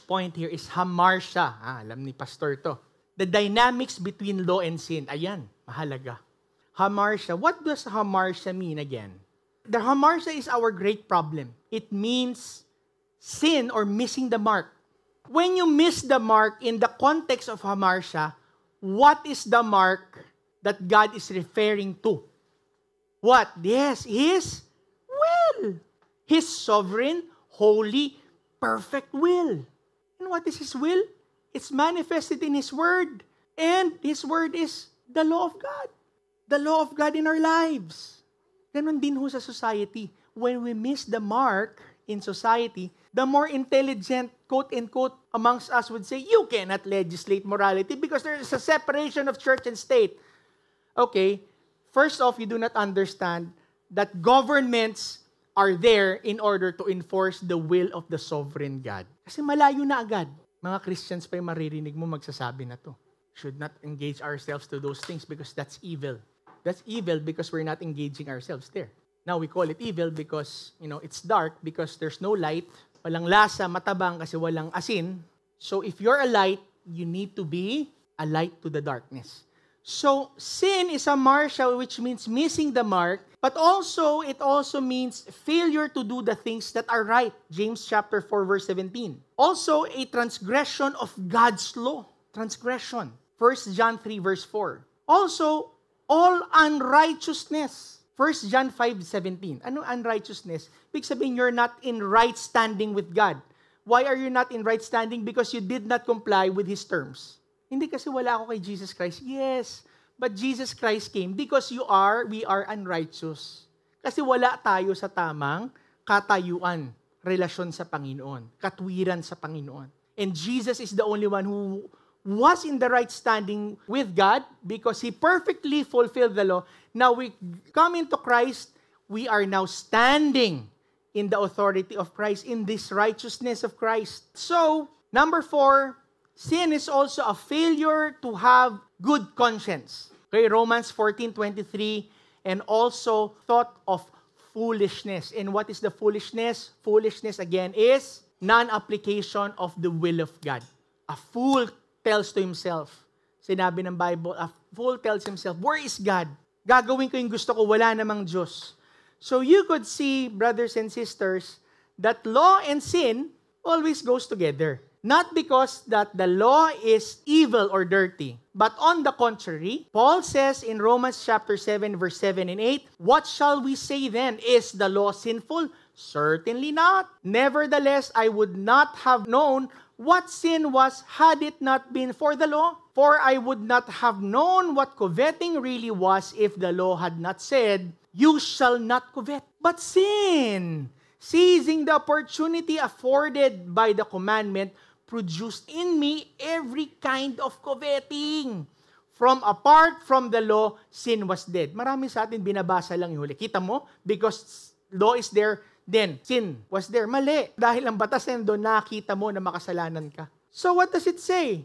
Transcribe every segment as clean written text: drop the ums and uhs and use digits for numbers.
point here is hamartia. Alam ni Pastor to. The dynamics between law and sin. Ayan, mahalaga. Hamartia. What does hamartia mean again? The hamartia is our great problem. It means sin or missing the mark. When you miss the mark in the context of hamartia, what is the mark that God is referring to? What? Yes, His will. His sovereign, holy, perfect will. And what is His will? It's manifested in His Word. And His Word is the law of God. The law of God in our lives. Ganon din ho sa society. When we miss the mark in society, the more intelligent, quote-unquote, amongst us would say, you cannot legislate morality because there is a separation of church and state. Okay, first off, you do not understand that governments are there in order to enforce the will of the sovereign God. Kasi malayo na agad. Mga Christians pa yung maririnig mo magsasabi na to. Should not engage ourselves to those things because that's evil. That's evil because we're not engaging ourselves there. Now, we call it evil because, it's dark because there's no light. Walang lasa, matabang kasi walang asin. So, if you're a light, you need to be a light to the darkness. So, sin is hamartia, which means missing the mark, but also, it also means failure to do the things that are right. James chapter 4, verse 17. Also, a transgression of God's law. Transgression. 1 John 3, verse 4. Also, all unrighteousness. 1 John 5:17. Ano unrighteousness? Ibig sabihin, you're not in right standing with God. Why are you not in right standing? Because you did not comply with His terms. Hindi kasi wala ako kay Jesus Christ. Yes, but Jesus Christ came because we are unrighteous. Kasi wala tayo sa tamang katayuan, relasyon sa Panginoon, katwiran sa Panginoon. And Jesus is the only one who was in the right standing with God because He perfectly fulfilled the law. Now we come into Christ, we are now standing in the authority of Christ, in this righteousness of Christ. So, number 4, sin is also a failure to have good conscience. Okay, Romans 14:23, and also thought of foolishness. And what is the foolishness? Foolishness again is non-application of the will of God. A fool tells to himself, sinabi ng Bible, a fool tells himself, where is God? Gagawin ko yung gusto ko, wala namang Diyos. So you could see, brothers and sisters, that law and sin always goes together. Not because that the law is evil or dirty, but on the contrary, Paul says in Romans chapter 7, verse 7 and 8, what shall we say then? Is the law sinful? Certainly not. Nevertheless, I would not have known what sin was had it not been for the law. For I would not have known what coveting really was if the law had not said, you shall not covet. But sin, seizing the opportunity afforded by the commandment, produced in me every kind of coveting. From apart from the law, sin was dead. Marami sa atin binabasa lang yung huli. Kita mo? Because law is there, then sin was there. Mali. Dahil ang batas na doon, nakita mo na makasalanan ka. So what does it say?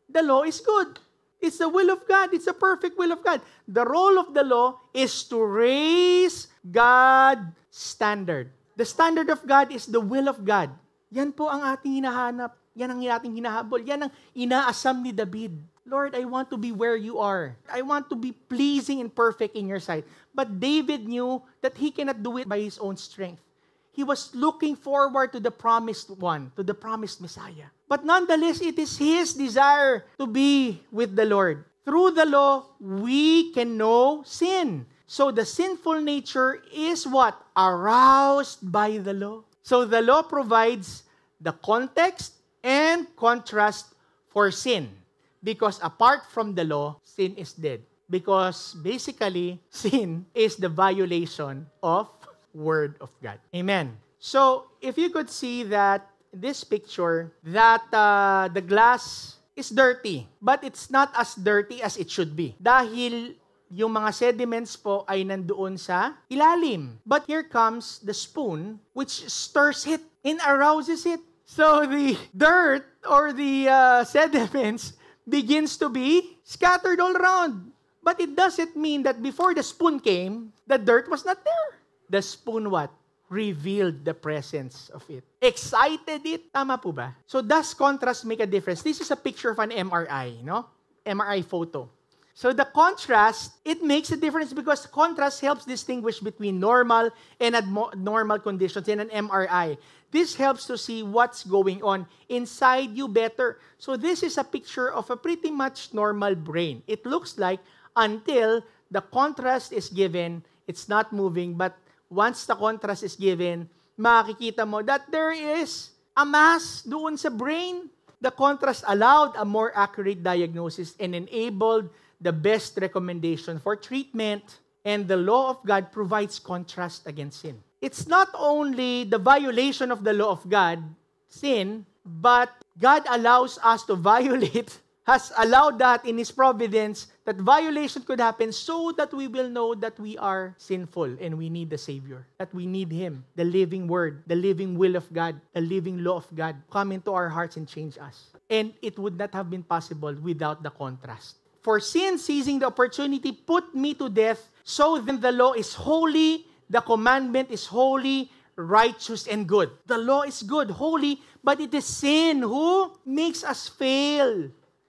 The law is good. It's the will of God. It's the perfect will of God. The role of the law is to raise God's standard. The standard of God is the will of God. Yan po ang ating hinahanap. Yan ang ating hinahabol. Yan ang inaasam ni David. Lord, I want to be where you are. I want to be pleasing and perfect in your sight. But David knew that he cannot do it by his own strength. He was looking forward to the promised one, to the promised Messiah. But nonetheless, it is his desire to be with the Lord. Through the law, we can know sin. So the sinful nature is what? Aroused by the law. So the law provides the context and contrast for sin. Because apart from the law, sin is dead. Because basically, sin is the violation of Word of God. Amen. So, if you could see that this picture, that the glass is dirty, but it's not as dirty as it should be. Dahil yung mga sediments po ay nandoon sa ilalim. But here comes the spoon, which stirs it and arouses it. So, the dirt or the sediments begins to be scattered all around. But it doesn't mean that before the spoon came, the dirt was not there. The spoon what? revealed the presence of it. Excited it. Tama po ba? So does contrast make a difference? This is a picture of an MRI, no? MRI photo. So the contrast, it makes a difference because contrast helps distinguish between normal and abnormal conditions in an MRI. This helps to see what's going on inside you better. So this is a picture of a pretty much normal brain. It looks like until the contrast is given, it's not moving, but once the contrast is given, makikita mo that there is a mass doon sa brain. The contrast allowed a more accurate diagnosis and enabled the best recommendation for treatment, and the law of God provides contrast against sin. It's not only the violation of the law of God, sin, but God allows us to violate, has allowed that in His providence, that violation could happen so that we will know that we are sinful and we need the Savior, that we need Him, the living Word, the living will of God, the living law of God, come into our hearts and change us. And it would not have been possible without the contrast. For sin, seizing the opportunity, put me to death. So then the law is holy, the commandment is holy, righteous, and good. The law is good, holy, but it is sin who makes us fail.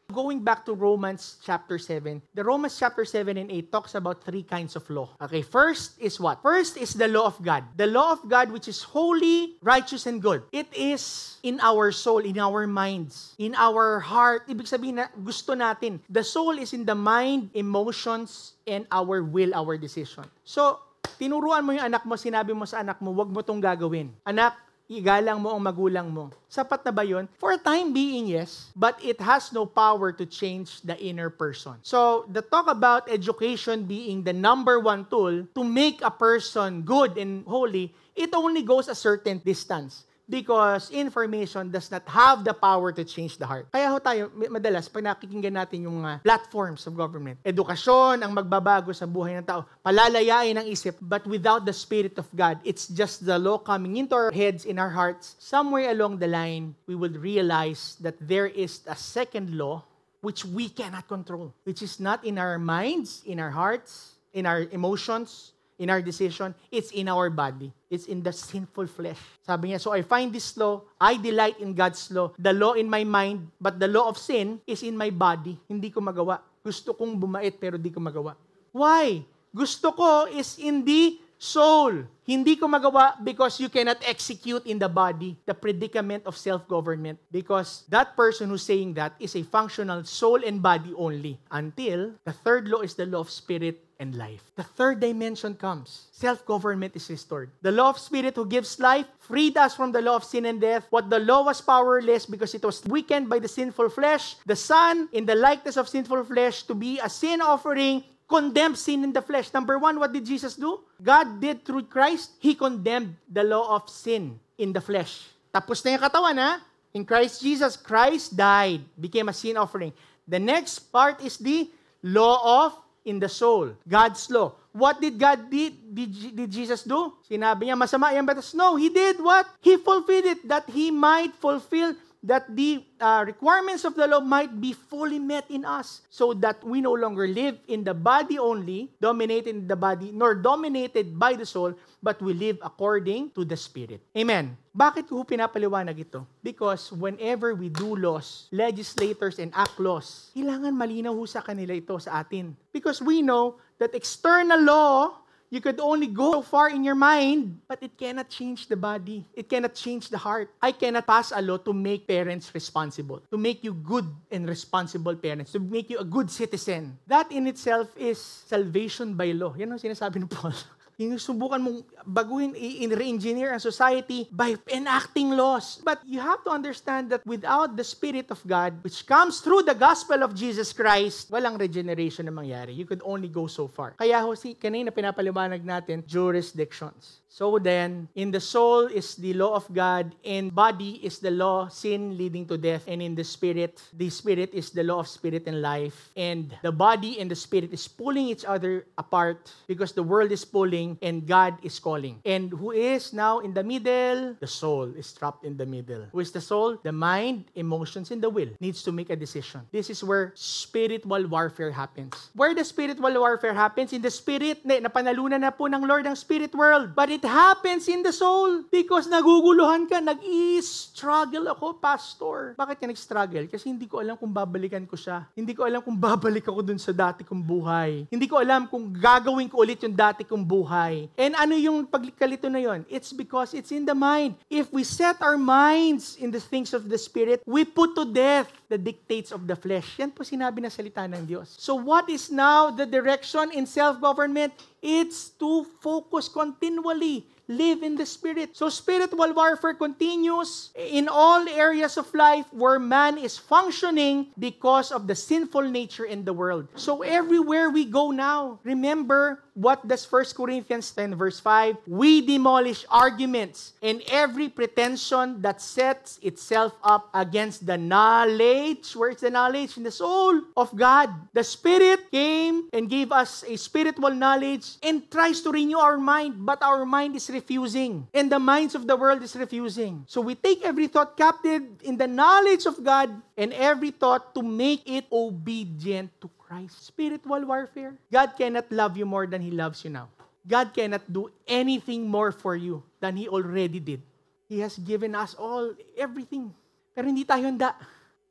Going back to Romans chapter 7, the Romans chapter 7 and 8 talks about three kinds of law. Okay, first is what? First is the law of God. The law of God which is holy, righteous, and good. It is in our soul, in our minds, in our heart. Ibig sabihin na gusto natin. The soul is in the mind, emotions, and our will, our decision. So, tinuruan mo yung anak mo, sinabi mo sa anak mo, wag mo tong gagawin. Anak, igalang mo ang magulang mo. Sapat na ba yun? For a time being, yes. But it has no power to change the inner person. So, the talk about education being the number one tool to make a person good and holy, it only goes a certain distance. Because information does not have the power to change the heart. Kaya ho tayo, madalas, pag nakikinggan natin yung mga platforms of government, edukasyon ang magbabago sa buhay ng tao, palalayain ang isip, but without the Spirit of God, it's just the law coming into our heads, in our hearts. Somewhere along the line, we would realize that there is a second law which we cannot control, which is not in our minds, in our hearts, in our emotions, in our decision, it's in our body. It's in the sinful flesh. Sabi niya, so I find this law, I delight in God's law, the law in my mind, but the law of sin is in my body. Hindi ko magawa. Gusto kong bumait pero di ko magawa. Why? Gusto ko is in the soul. Hindi ko magawa because you cannot execute in the body the predicament of self-government, because that person who's saying that is a functional soul and body only until the third law is the law of spirit and life. The third dimension comes. Self-government is restored. The law of spirit who gives life freed us from the law of sin and death. What the law was powerless because it was weakened by the sinful flesh. The Son, in the likeness of sinful flesh, to be a sin offering, condemned sin in the flesh. Number one, what did Jesus do? God did through Christ. He condemned the law of sin in the flesh. Tapos na yung katawan, ha? In Christ Jesus, Christ died, became a sin offering. The next part is the law of in the soul, God's law. What did God did Jesus do? Sinabi niya, masama yan batas? No, He did what? He fulfilled it, that He might fulfill, that the requirements of the law might be fully met in us, so that we no longer live in the body only, dominated in the body, nor dominated by the soul, but we live according to the Spirit. Amen. Bakit ko pinapaliwanag ito? Because whenever we do laws, legislators and act laws, kailangan malinaw sa kanila ito sa atin. Because we know that external law, you could only go so far in your mind, but it cannot change the body. It cannot change the heart. I cannot pass a law to make parents responsible, to make you good and responsible parents, to make you a good citizen. That in itself is salvation by law. Yan ang sinasabi ng Paul. Sinusubukan mong baguhin, i-re-engineer ang society by enacting laws. But you have to understand that without the Spirit of God, which comes through the gospel of Jesus Christ, walang regeneration na mangyari. You could only go so far. Kaya kanina pinapaliwanag natin, jurisdictions. So then, in the soul is the law of God, in body is the law, sin leading to death, and in the spirit is the law of spirit and life. And the body and the spirit is pulling each other apart because the world is pulling and God is calling. And who is now in the middle? The soul is trapped in the middle. Who is the soul? The mind, emotions, and the will needs to make a decision. This is where spiritual warfare happens. Where the spiritual warfare happens, in the spirit, napanalunan na po ng Lord ang spirit world. But it happens in the soul because naguguluhan ka, nag-i-struggle ako, pastor. Bakit ka nag-struggle? Kasi hindi ko alam kung babalikan ko siya. Hindi ko alam kung babalik ako dun sa dati kong buhay. Hindi ko alam kung gagawin ko ulit yung dati kong buhay. And ano yung pagkalito na yon? It's because it's in the mind. If we set our minds in the things of the Spirit, we put to death the dictates of the flesh. Yan po sinabi na salita ng Diyos. So what is now the direction in self-government? It's to focus continually, live in the Spirit. So spiritual warfare continues in all areas of life where man is functioning because of the sinful nature in the world. So everywhere we go now, remember what does 1 Corinthians 10 verse 5? We demolish arguments and every pretension that sets itself up against the knowledge. Where is the knowledge? In the soul of God. The Spirit came and gave us a spiritual knowledge and tries to renew our mind, but our mind is refusing. And the minds of the world is refusing. So we take every thought captive in the knowledge of God and every thought to make it obedient to Christ. Spiritual warfare. God cannot love you more than He loves you now. God cannot do anything more for you than He already did. He has given us all, everything. Pero hindi tayo handa.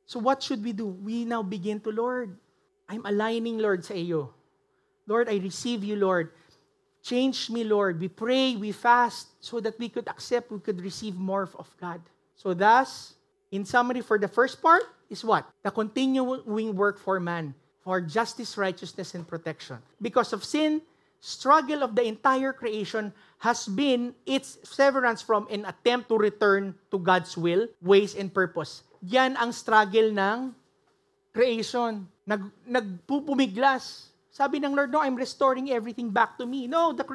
So what should we do? We now begin to, Lord, I'm aligning, Lord, sa iyo. Lord, I receive you, Lord. Change me, Lord. We pray, we fast, so that we could accept, we could receive more of God. So thus, in summary, for the first part, is what? The continuing work for man, for justice, righteousness, and protection. Because of sin, struggle of the entire creation has been its severance from an attempt to return to God's will, ways, and purpose. Yan ang struggle ng creation. Nagpupumiglas. Sabi ng Lord, no, I'm restoring everything back to me. No, the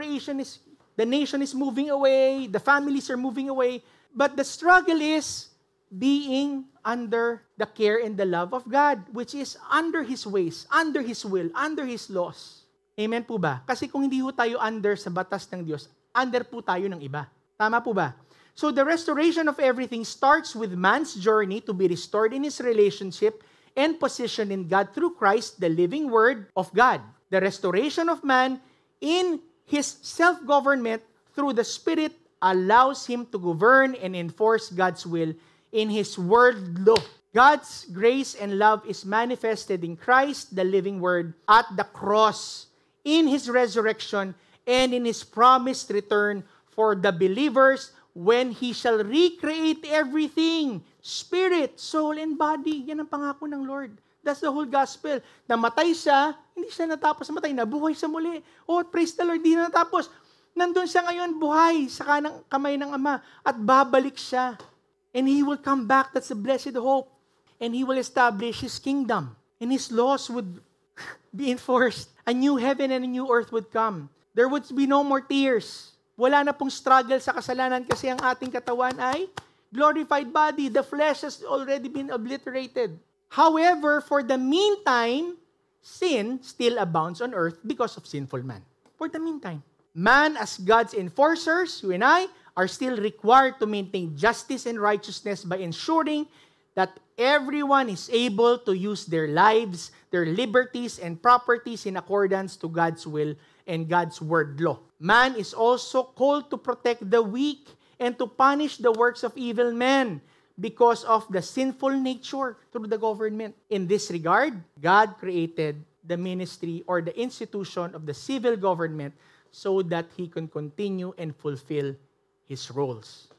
nation is moving away, the families are moving away, but the struggle is being under the care and the love of God, which is under His ways, under His will, under His laws. Amen po ba? Kasi kung hindi po tayo under sa batas ng Diyos, under po tayo ng iba. Tama po ba? So the restoration of everything starts with man's journey to be restored in his relationship and position in God through Christ, the living Word of God. The restoration of man in his self-government through the Spirit allows him to govern and enforce God's will in His Word law. God's grace and love is manifested in Christ, the living Word, at the cross, in His resurrection, and in His promised return for the believers when He shall recreate everything, spirit, soul, and body. Yan ang pangako ng Lord. That's the whole gospel. Namatay siya, hindi siya natapos sa matay, nabuhay sa muli. Oh, praise the Lord, hindi na natapos. Nandun siya ngayon, buhay sa kanang kamay ng Ama, at babalik siya. And He will come back, that's the blessed hope. And He will establish His kingdom. And His laws would be enforced. A new heaven and a new earth would come. There would be no more tears. Wala na pong struggle sa kasalanan kasi ang ating katawan ay glorified body. The flesh has already been obliterated. However, for the meantime, sin still abounds on earth because of sinful man. For the meantime. Man, as God's enforcers, you and I, are still required to maintain justice and righteousness by ensuring that everyone is able to use their lives, their liberties, and properties in accordance to God's will and God's word law. Man is also called to protect the weak and to punish the works of evil men because of the sinful nature through the government. In this regard, God created the ministry or the institution of the civil government so that He can continue and fulfill His roles.